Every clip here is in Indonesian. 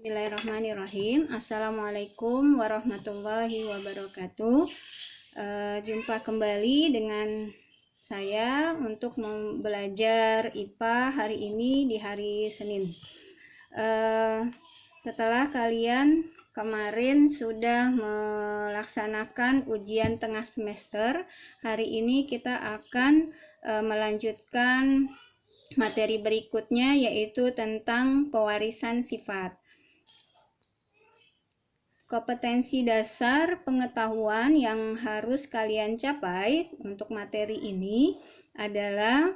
Bismillahirrahmanirrahim. Assalamualaikum warahmatullahi wabarakatuh. Jumpa kembali dengan saya untuk belajar IPA hari ini di hari Senin. Setelah kalian kemarin sudah melaksanakan ujian tengah semester, hari ini kita akan melanjutkan materi berikutnya, yaitu tentang pewarisan sifat. Kompetensi dasar pengetahuan yang harus kalian capai untuk materi ini adalah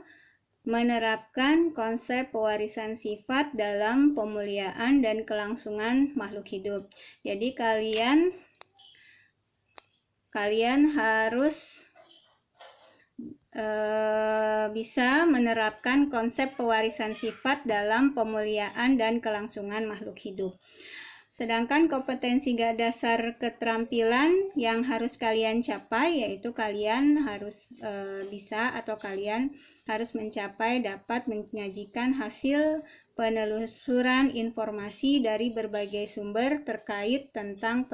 menerapkan konsep pewarisan sifat dalam pemuliaan dan kelangsungan makhluk hidup. Jadi kalian harus bisa menerapkan konsep pewarisan sifat dalam pemuliaan dan kelangsungan makhluk hidup. Sedangkan kompetensi dasar keterampilan yang harus kalian capai, yaitu kalian harus bisa atau kalian harus mencapai dapat menyajikan hasil penelusuran informasi dari berbagai sumber terkait tentang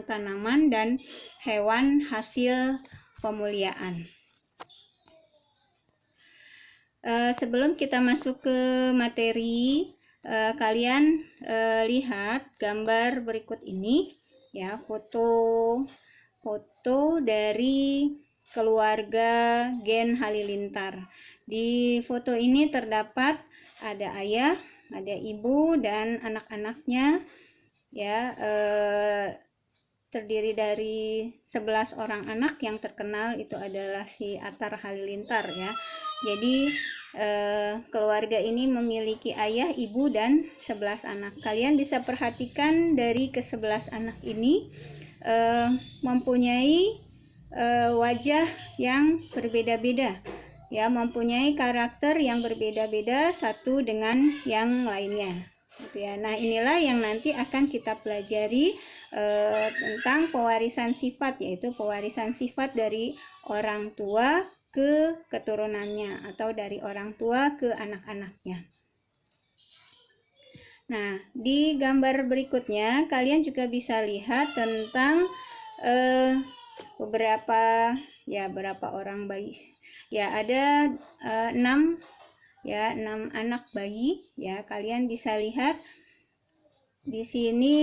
tanaman dan hewan hasil pemuliaan. Sebelum kita masuk ke materi, kalian lihat gambar berikut ini, ya, foto dari keluarga Gen Halilintar. Di foto ini terdapat ada ayah, ada ibu dan anak-anaknya, ya, terdiri dari 11 orang anak. Yang terkenal itu adalah si Attar Halilintar, ya. Jadi keluarga ini memiliki ayah, ibu, dan 11 anak. Kalian bisa perhatikan dari ke-11 anak ini mempunyai wajah yang berbeda-beda, ya, mempunyai karakter yang berbeda-beda satu dengan yang lainnya, gitu ya. Nah, inilah yang nanti akan kita pelajari tentang pewarisan sifat, yaitu pewarisan sifat dari orang tua ke keturunannya atau dari orang tua ke anak-anaknya. Nah, di gambar berikutnya kalian juga bisa lihat tentang berapa orang bayi. Ya, ada 6 anak bayi, ya. Kalian bisa lihat di sini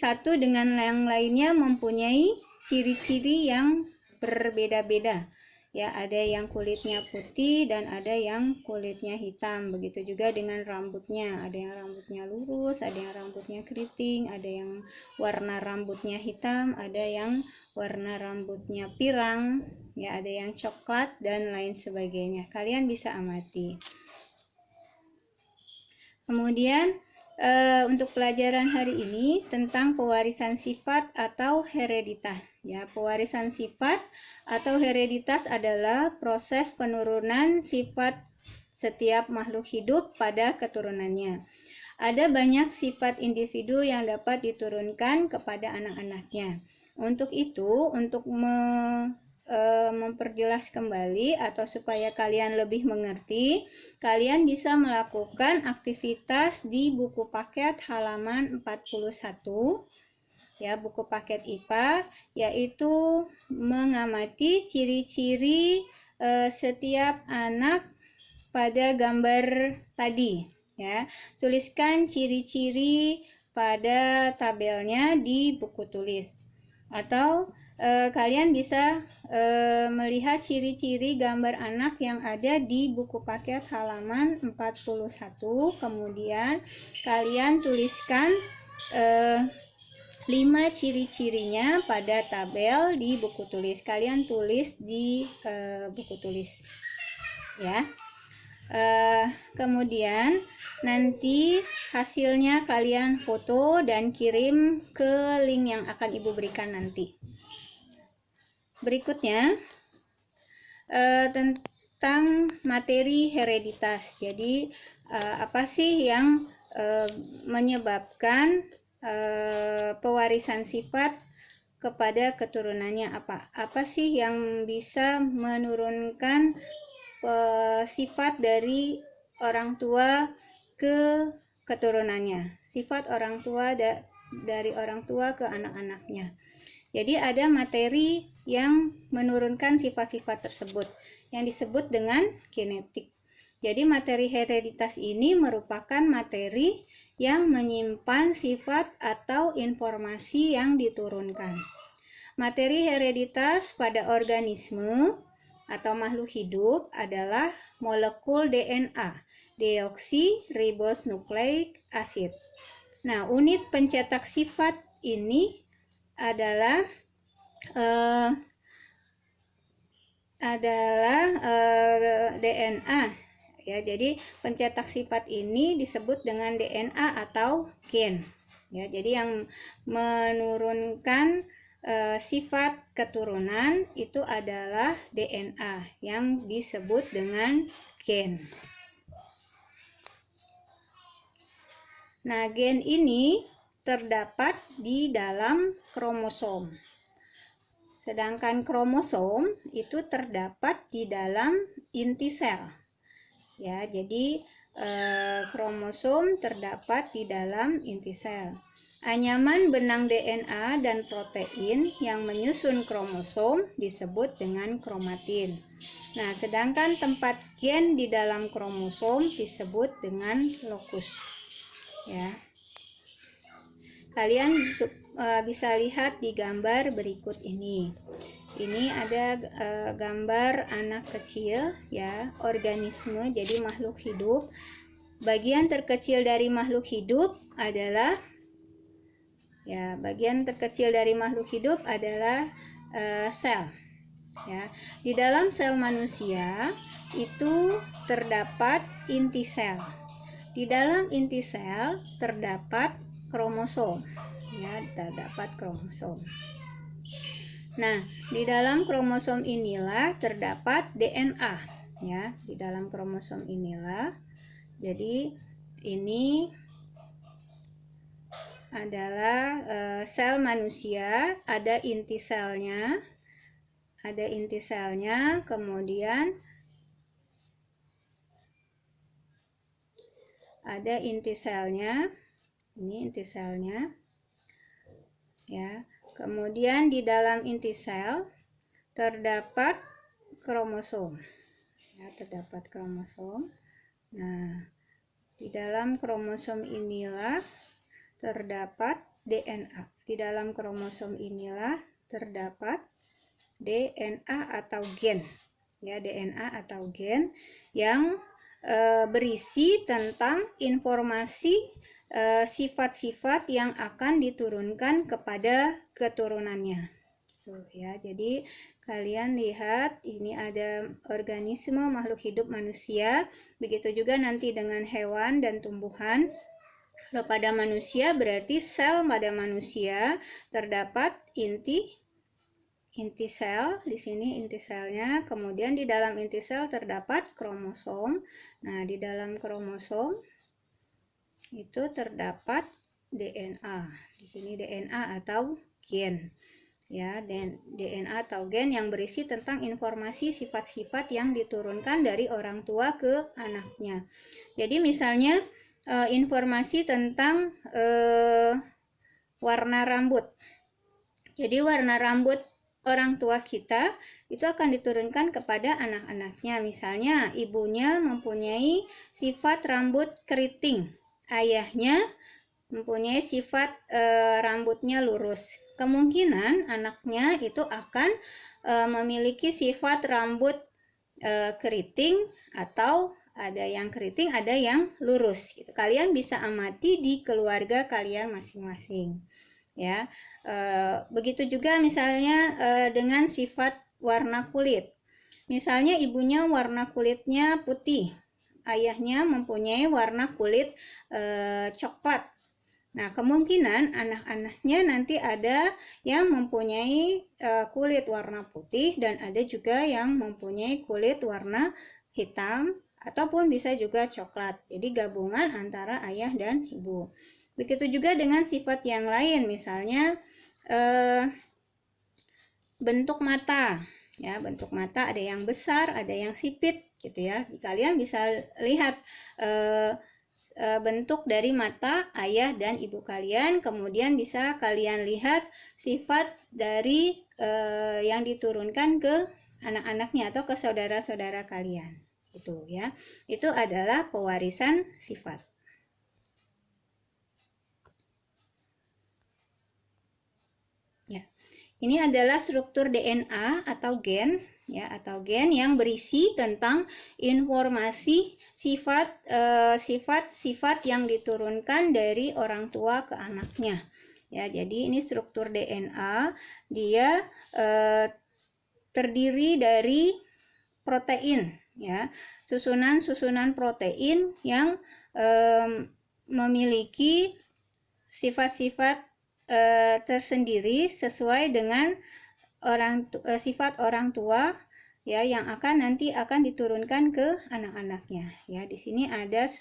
satu dengan yang lainnya mempunyai ciri-ciri yang berbeda-beda. Ya, ada yang kulitnya putih dan ada yang kulitnya hitam. Begitu juga dengan rambutnya. Ada yang rambutnya lurus, ada yang rambutnya keriting, ada yang warna rambutnya hitam, ada yang warna rambutnya pirang, ya, ada yang coklat dan lain sebagainya. Kalian bisa amati. Kemudian untuk pelajaran hari ini tentang pewarisan sifat atau hereditas. Ya, pewarisan sifat atau hereditas adalah proses penurunan sifat setiap makhluk hidup pada keturunannya. Ada banyak sifat individu yang dapat diturunkan kepada anak-anaknya. Untuk itu, untuk memperjelas kembali atau supaya kalian lebih mengerti, kalian bisa melakukan aktivitas di buku paket halaman 41, ya, buku paket IPA, yaitu mengamati ciri-ciri setiap anak pada gambar tadi, ya. Tuliskan ciri-ciri pada tabelnya di buku tulis, atau kalian bisa melihat ciri-ciri gambar anak yang ada di buku paket halaman 41. Kemudian kalian tuliskan 5 ciri-cirinya pada tabel di buku tulis. Kalian tulis di buku tulis, ya. Kemudian nanti hasilnya kalian foto dan kirim ke link yang akan Ibu berikan nanti. Berikutnya tentang materi hereditas. Jadi apa sih yang menyebabkan pewarisan sifat kepada keturunannya? Apa sih yang bisa menurunkan sifat dari orang tua ke keturunannya, sifat orang tua dari orang tua ke anak-anaknya. Jadi ada materi yang menurunkan sifat-sifat tersebut yang disebut dengan genetik. Jadi materi hereditas ini merupakan materi yang menyimpan sifat atau informasi yang diturunkan. Materi hereditas pada organisme atau makhluk hidup adalah molekul DNA, deoksiribosnucleic acid. Nah, unit pencetak sifat ini adalah DNA. Ya, jadi pencetak sifat ini disebut dengan DNA atau gen. Ya, jadi yang menurunkan sifat keturunan itu adalah DNA yang disebut dengan gen. Nah, gen ini terdapat di dalam kromosom. Sedangkan kromosom itu terdapat di dalam inti sel. Ya, jadi kromosom terdapat di dalam inti sel. Anyaman benang DNA dan protein yang menyusun kromosom disebut dengan kromatin. Nah, sedangkan tempat gen di dalam kromosom disebut dengan lokus. Ya. Kalian bisa lihat di gambar berikut ini. Ini ada gambar anak kecil, ya, organisme, jadi makhluk hidup. Bagian terkecil dari makhluk hidup adalah sel. Ya, di dalam sel manusia itu terdapat inti sel. Di dalam inti sel terdapat kromosom. Ya, terdapat kromosom. Nah, di dalam kromosom inilah terdapat DNA. Ya, di dalam kromosom inilah. Jadi ini adalah sel manusia, ada inti selnya, kemudian ada inti selnya, ini inti selnya, ya. Kemudian di dalam inti sel terdapat kromosom, ya, terdapat kromosom. Nah, di dalam kromosom inilah terdapat DNA. Di dalam kromosom inilah terdapat DNA atau gen, ya, DNA atau gen yang berisi tentang informasi sifat-sifat yang akan diturunkan kepada keturunannya. Tuh, ya, jadi kalian lihat ini ada organisme makhluk hidup manusia, begitu juga nanti dengan hewan dan tumbuhan. Kalau pada manusia berarti sel pada manusia terdapat inti sel, di sini inti selnya, kemudian di dalam inti sel terdapat kromosom. Nah, di dalam kromosom itu terdapat DNA. Di sini DNA atau gen. Ya, dan DNA atau gen yang berisi tentang informasi sifat-sifat yang diturunkan dari orang tua ke anaknya. Jadi misalnya informasi tentang warna rambut. Jadi warna rambut orang tua kita itu akan diturunkan kepada anak-anaknya. Misalnya ibunya mempunyai sifat rambut keriting, ayahnya mempunyai sifat rambutnya lurus. Kemungkinan anaknya itu akan memiliki sifat rambut keriting, atau ada yang keriting, ada yang lurus. Gitu. Kalian bisa amati di keluarga kalian masing-masing. Ya, begitu juga misalnya dengan sifat warna kulit. Misalnya ibunya warna kulitnya putih, ayahnya mempunyai warna kulit coklat. Nah, kemungkinan anak-anaknya nanti ada yang mempunyai kulit warna putih dan ada juga yang mempunyai kulit warna hitam ataupun bisa juga coklat. Jadi gabungan antara ayah dan ibu. Begitu juga dengan sifat yang lain, misalnya bentuk mata. Ya, bentuk mata ada yang besar, ada yang sipit, gitu ya. Kalian bisa lihat bentuk dari mata ayah dan ibu kalian. Kemudian bisa kalian lihat sifat dari yang diturunkan ke anak-anaknya atau ke saudara-saudara kalian. Itu ya. Itu adalah pewarisan sifat. Ya. Ini adalah struktur DNA atau gen ya, atau gen yang berisi tentang informasi sifat-sifat yang diturunkan dari orang tua ke anaknya. Ya, jadi ini struktur DNA, dia terdiri dari protein ya, susunan-susunan protein yang memiliki sifat-sifat tersendiri sesuai dengan sifat orang tua ya, yang nanti akan diturunkan ke anak-anaknya ya. Di sini ada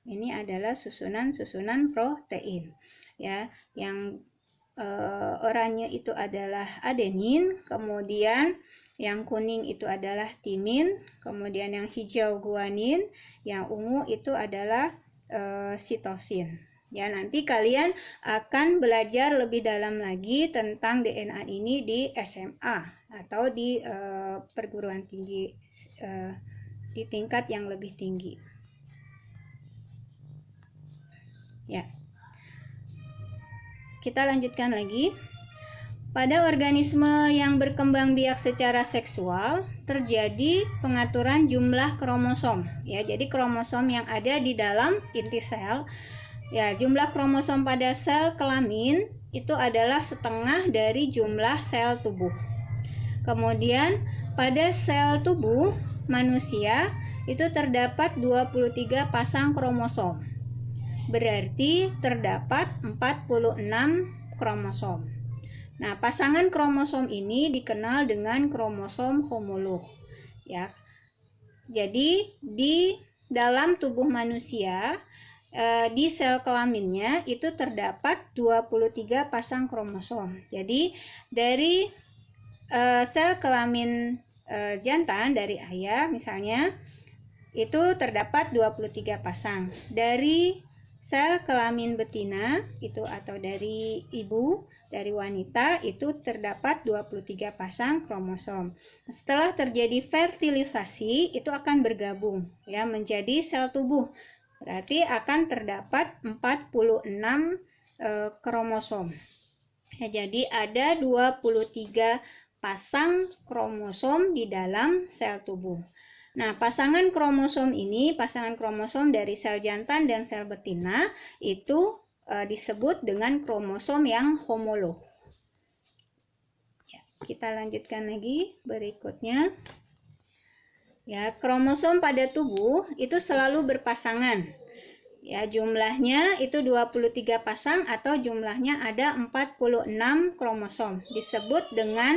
ini adalah susunan-susunan protein ya, yang oranye itu adalah adenin, kemudian yang kuning itu adalah timin, kemudian yang hijau guanin, yang ungu itu adalah sitosin. Ya, nanti kalian akan belajar lebih dalam lagi tentang DNA ini di SMA atau di perguruan tinggi, di tingkat yang lebih tinggi. Ya. Kita lanjutkan lagi. Pada organisme yang berkembang biak secara seksual terjadi pengaturan jumlah kromosom. Ya, jadi kromosom yang ada di dalam inti sel. Ya, jumlah kromosom pada sel kelamin itu adalah setengah dari jumlah sel tubuh. Kemudian pada sel tubuh manusia itu terdapat 23 pasang kromosom. Berarti terdapat 46 kromosom. Nah, pasangan kromosom ini dikenal dengan kromosom homolog. Ya. Jadi di dalam tubuh manusia di sel kelaminnya itu terdapat 23 pasang kromosom. Jadi dari sel kelamin jantan dari ayah misalnya itu terdapat 23 pasang. Dari sel kelamin betina itu atau dari ibu, dari wanita itu terdapat 23 pasang kromosom. Setelah terjadi fertilisasi itu akan bergabung ya menjadi sel tubuh. Berarti akan terdapat 46 kromosom. Ya, jadi ada 23 pasang kromosom di dalam sel tubuh. Nah, pasangan kromosom ini, pasangan kromosom dari sel jantan dan sel betina itu disebut dengan kromosom yang homolog. Ya, kita lanjutkan lagi berikutnya. Ya, kromosom pada tubuh itu selalu berpasangan. Ya, jumlahnya itu 23 pasang atau jumlahnya ada 46 kromosom. Disebut dengan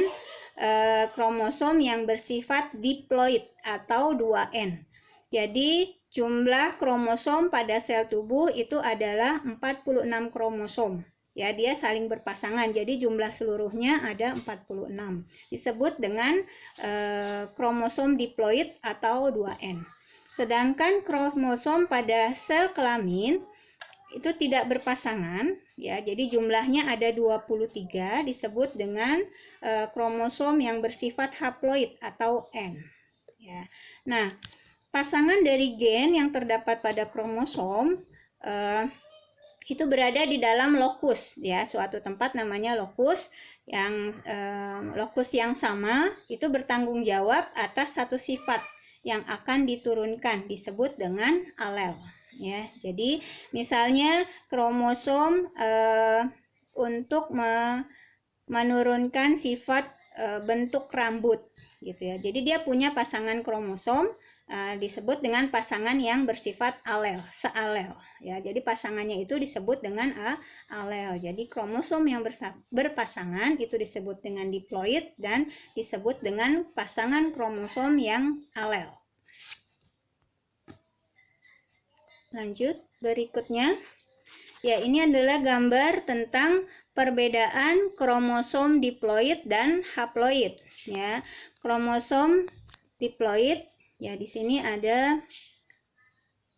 kromosom yang bersifat diploid atau 2N. Jadi jumlah kromosom pada sel tubuh itu adalah 46 kromosom. Ya, dia saling berpasangan. Jadi jumlah seluruhnya ada 46. Disebut dengan kromosom diploid atau 2N. Sedangkan kromosom pada sel kelamin itu tidak berpasangan ya. Jadi jumlahnya ada 23, disebut dengan kromosom yang bersifat haploid atau N ya. Nah, pasangan dari gen yang terdapat pada kromosom itu berada di dalam lokus ya, suatu tempat namanya lokus yang sama itu bertanggung jawab atas satu sifat yang akan diturunkan, disebut dengan alel ya. Jadi misalnya kromosom untuk menurunkan sifat bentuk rambut gitu ya. Jadi dia punya pasangan kromosom disebut dengan pasangan yang bersifat alel, sealel ya. Jadi pasangannya itu disebut dengan alel. Jadi kromosom yang berpasangan itu disebut dengan diploid dan disebut dengan pasangan kromosom yang alel. Lanjut berikutnya. Ya, ini adalah gambar tentang perbedaan kromosom diploid dan haploid ya. Kromosom diploid ya, di sini ada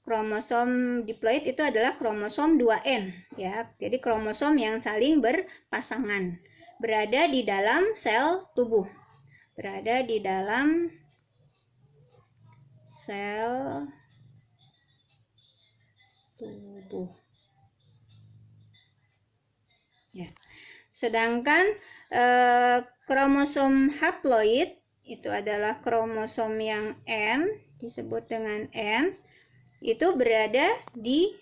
kromosom diploid itu adalah kromosom 2N ya. Jadi kromosom yang saling berpasangan, berada di dalam sel tubuh. Berada di dalam sel tubuh. Ya. Sedangkan kromosom haploid itu adalah kromosom yang N, disebut dengan N, itu berada di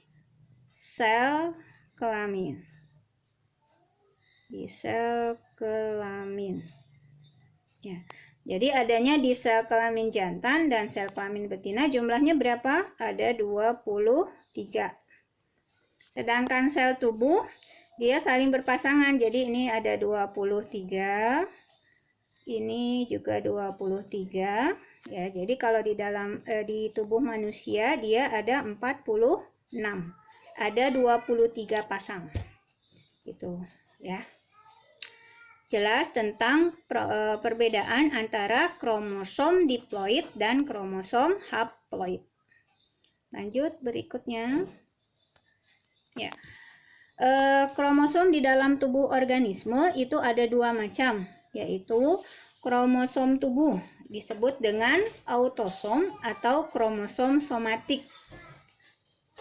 sel kelamin. Di sel kelamin. Ya. Jadi adanya di sel kelamin jantan dan sel kelamin betina jumlahnya berapa? Ada 23. Sedangkan sel tubuh dia saling berpasangan. Jadi ini ada 23. Ini juga 23. Ya, jadi kalau di dalam di tubuh manusia dia ada 46. Ada 23 pasang. Gitu, ya. Jelas tentang perbedaan antara kromosom diploid dan kromosom haploid. Lanjut berikutnya. Ya. Kromosom di dalam tubuh organisme itu ada 2 macam, yaitu kromosom tubuh disebut dengan autosom atau kromosom somatik.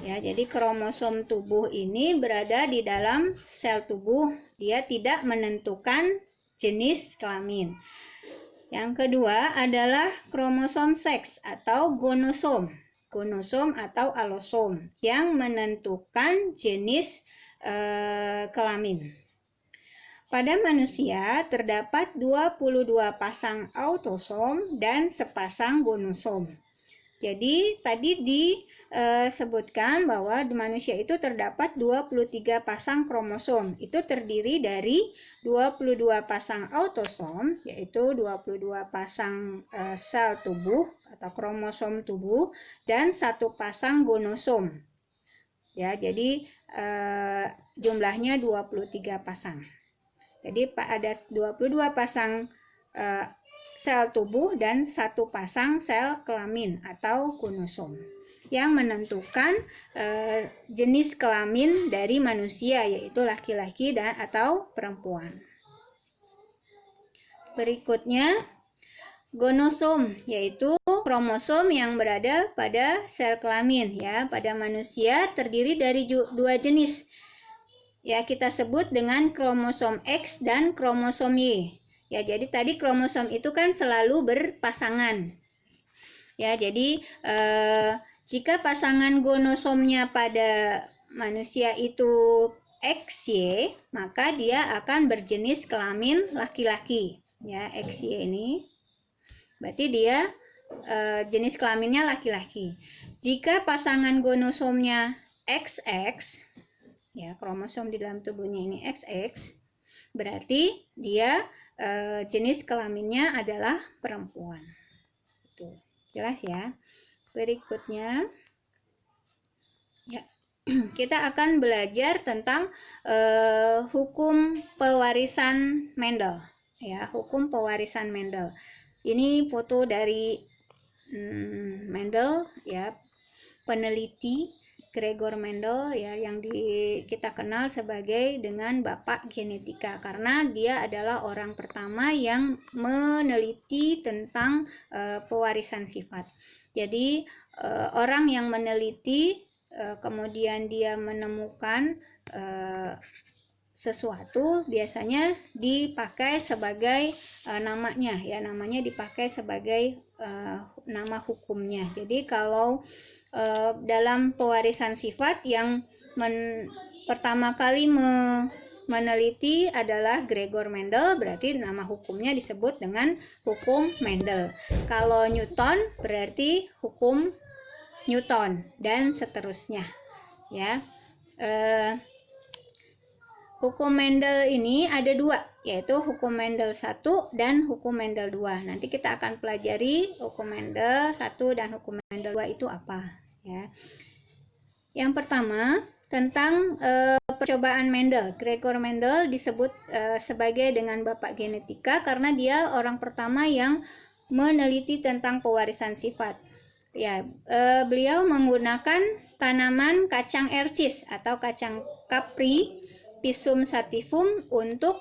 Ya, jadi kromosom tubuh ini berada di dalam sel tubuh, dia tidak menentukan jenis kelamin. Yang kedua adalah kromosom seks atau gonosom. Gonosom atau allosom yang menentukan jenis kelamin. Pada manusia terdapat 22 pasang autosom dan sepasang gonosom. Jadi tadi disebutkan bahwa di manusia itu terdapat 23 pasang kromosom. Itu terdiri dari 22 pasang autosom, yaitu 22 pasang sel tubuh atau kromosom tubuh, dan 1 pasang gonosom. Ya, jadi jumlahnya 23 pasang. Jadi ada 22 pasang sel tubuh dan 1 pasang sel kelamin atau gonosom yang menentukan jenis kelamin dari manusia, yaitu laki-laki dan atau perempuan. Berikutnya gonosom, yaitu kromosom yang berada pada sel kelamin ya. Pada manusia terdiri dari 2 jenis. Ya, kita sebut dengan kromosom X dan kromosom Y. Ya, jadi tadi kromosom itu kan selalu berpasangan. Ya, jadi jika pasangan gonosomnya pada manusia itu XY, maka dia akan berjenis kelamin laki-laki. Ya, XY ini berarti dia jenis kelaminnya laki-laki. Jika pasangan gonosomnya XX, ya, kromosom di dalam tubuhnya ini XX, berarti dia jenis kelaminnya adalah perempuan. Itu jelas ya. Berikutnya, ya, kita akan belajar tentang hukum pewarisan Mendel. Ya, hukum pewarisan Mendel. Ini foto dari Mendel, ya, peneliti Gregor Mendel, ya, yang kita kenal sebagai dengan bapak genetika, karena dia adalah orang pertama yang meneliti tentang pewarisan sifat. Jadi orang yang meneliti kemudian dia menemukan sesuatu biasanya dipakai sebagai namanya, ya, namanya dipakai sebagai nama hukumnya. Jadi kalau dalam pewarisan sifat yang pertama kali meneliti adalah Gregor Mendel, berarti nama hukumnya disebut dengan hukum Mendel. Kalau Newton berarti hukum Newton dan seterusnya, ya. Hukum Mendel ini ada 2, yaitu hukum Mendel 1 dan hukum Mendel 2. Nanti kita akan pelajari hukum Mendel 1 dan hukum Mendel 2 itu apa, ya. Yang pertama, tentang percobaan Mendel. Gregor Mendel disebut sebagai dengan bapak genetika karena dia orang pertama yang meneliti tentang pewarisan sifat. Ya, beliau menggunakan tanaman kacang ercis atau kacang kapri Pisum sativum untuk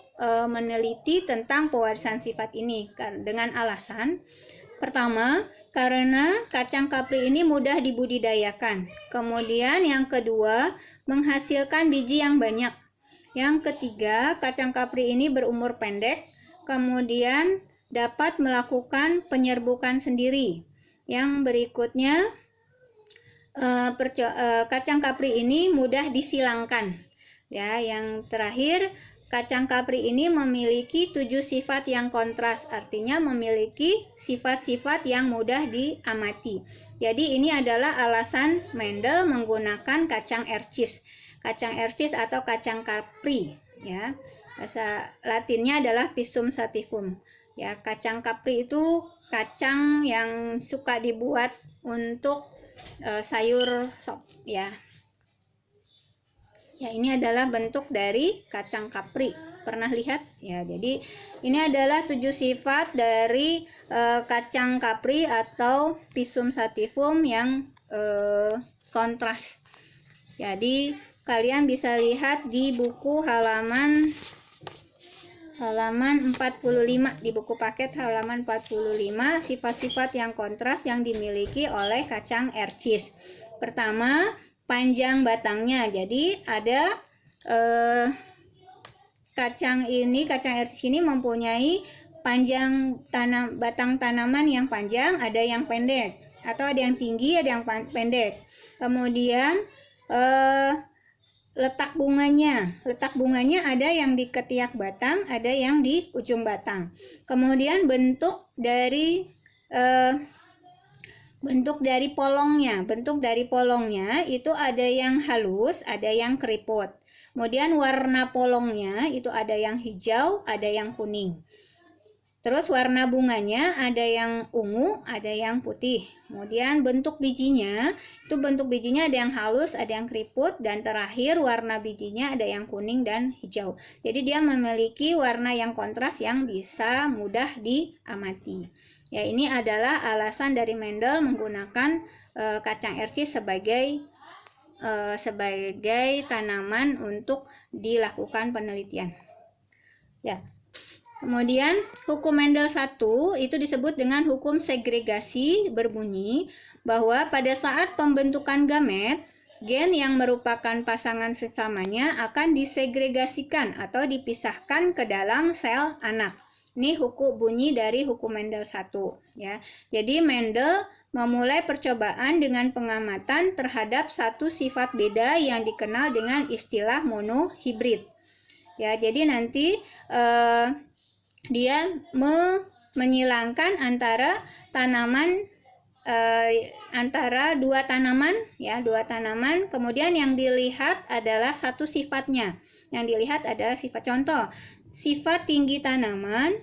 meneliti tentang pewarisan sifat ini dengan alasan pertama, karena kacang kapri ini mudah dibudidayakan. Kemudian yang kedua, menghasilkan biji yang banyak. Yang ketiga, kacang kapri ini berumur pendek, kemudian dapat melakukan penyerbukan sendiri. Yang berikutnya, kacang kapri ini mudah disilangkan. Ya, yang terakhir, kacang kapri ini memiliki 7 sifat yang kontras, artinya memiliki sifat-sifat yang mudah diamati. Jadi ini adalah alasan Mendel menggunakan kacang ercis. Kacang ercis atau kacang kapri, ya. Bahasa Latinnya adalah Pisum sativum. Ya, kacang kapri itu kacang yang suka dibuat untuk sayur sop, ya. Ya, ini adalah bentuk dari kacang kapri. Pernah lihat? Ya, jadi ini adalah 7 sifat dari kacang kapri atau Pisum sativum yang kontras. Jadi, kalian bisa lihat di buku halaman 45, di buku paket halaman 45, sifat-sifat yang kontras yang dimiliki oleh kacang ercis. Pertama, panjang batangnya. Jadi ada kacang ercis ini mempunyai panjang batang tanaman yang panjang, ada yang pendek, atau ada yang tinggi, ada yang pendek. Kemudian letak bunganya ada yang di ketiak batang, ada yang di ujung batang. Kemudian bentuk dari polongnya itu ada yang halus, ada yang keriput. Kemudian warna polongnya itu ada yang hijau, ada yang kuning. Terus warna bunganya ada yang ungu, ada yang putih. Kemudian bentuk bijinya ada yang halus, ada yang keriput, dan terakhir warna bijinya ada yang kuning dan hijau. Jadi dia memiliki warna yang kontras yang bisa mudah diamati. Ya, ini adalah alasan dari Mendel menggunakan kacang ercis sebagai tanaman untuk dilakukan penelitian. Ya. Kemudian hukum Mendel 1 itu disebut dengan hukum segregasi, berbunyi bahwa pada saat pembentukan gamet, gen yang merupakan pasangan sesamanya akan disegregasikan atau dipisahkan ke dalam sel anak. Ini bunyi dari hukum Mendel 1, ya. Jadi Mendel memulai percobaan dengan pengamatan terhadap satu sifat beda yang dikenal dengan istilah monohibrid. Ya, jadi nanti dia menyilangkan antara dua tanaman, kemudian yang dilihat adalah satu sifatnya. Yang dilihat adalah sifat. Contoh, sifat tinggi tanaman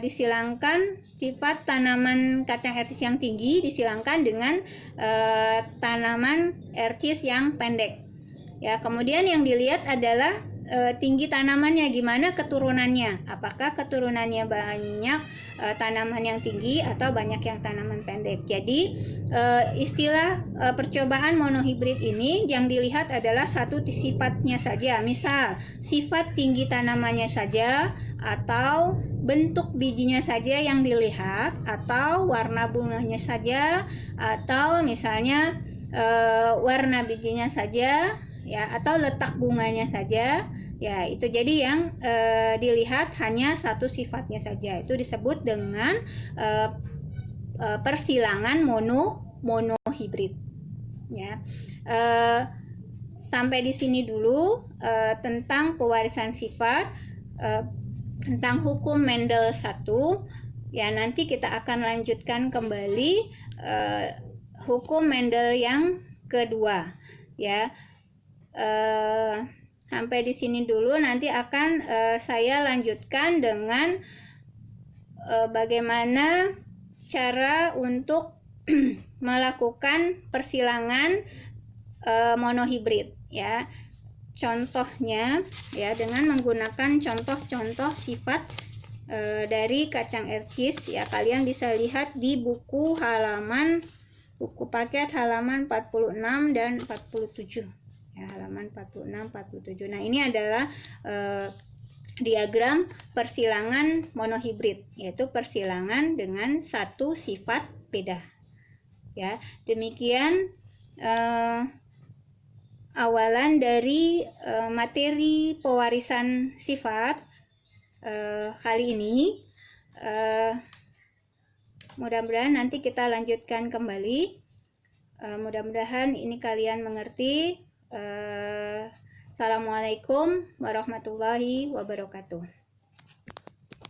disilangkan, sifat tanaman kacang ercis yang tinggi disilangkan dengan tanaman ercis yang pendek. Ya, kemudian yang dilihat adalah tinggi tanamannya, gimana keturunannya, apakah keturunannya banyak tanaman yang tinggi atau banyak yang tanaman pendek. Jadi istilah percobaan monohibrid ini yang dilihat adalah satu sifatnya saja, misal sifat tinggi tanamannya saja, atau bentuk bijinya saja yang dilihat, atau warna bunganya saja, atau misalnya warna bijinya saja, ya, atau letak bunganya saja. Ya, itu jadi yang dilihat hanya satu sifatnya saja. Itu disebut dengan persilangan monohibrid. Ya, sampai di sini dulu tentang pewarisan sifat, tentang hukum Mendel 1. Ya, nanti kita akan lanjutkan kembali hukum Mendel yang kedua. Ya. Sampai di sini dulu, nanti akan saya lanjutkan dengan bagaimana cara untuk melakukan persilangan monohibrid, ya. Contohnya, ya, dengan menggunakan contoh-contoh sifat dari kacang ercis ya. Kalian bisa lihat di buku paket halaman 46 dan 47 ya, halaman 46 47. Nah, ini adalah diagram persilangan monohibrid, yaitu persilangan dengan satu sifat beda ya. Demikian awalan dari materi pewarisan sifat kali ini. Mudah-mudahan nanti kita lanjutkan kembali. Mudah-mudahan ini kalian mengerti. Assalamualaikum warahmatullahi wabarakatuh.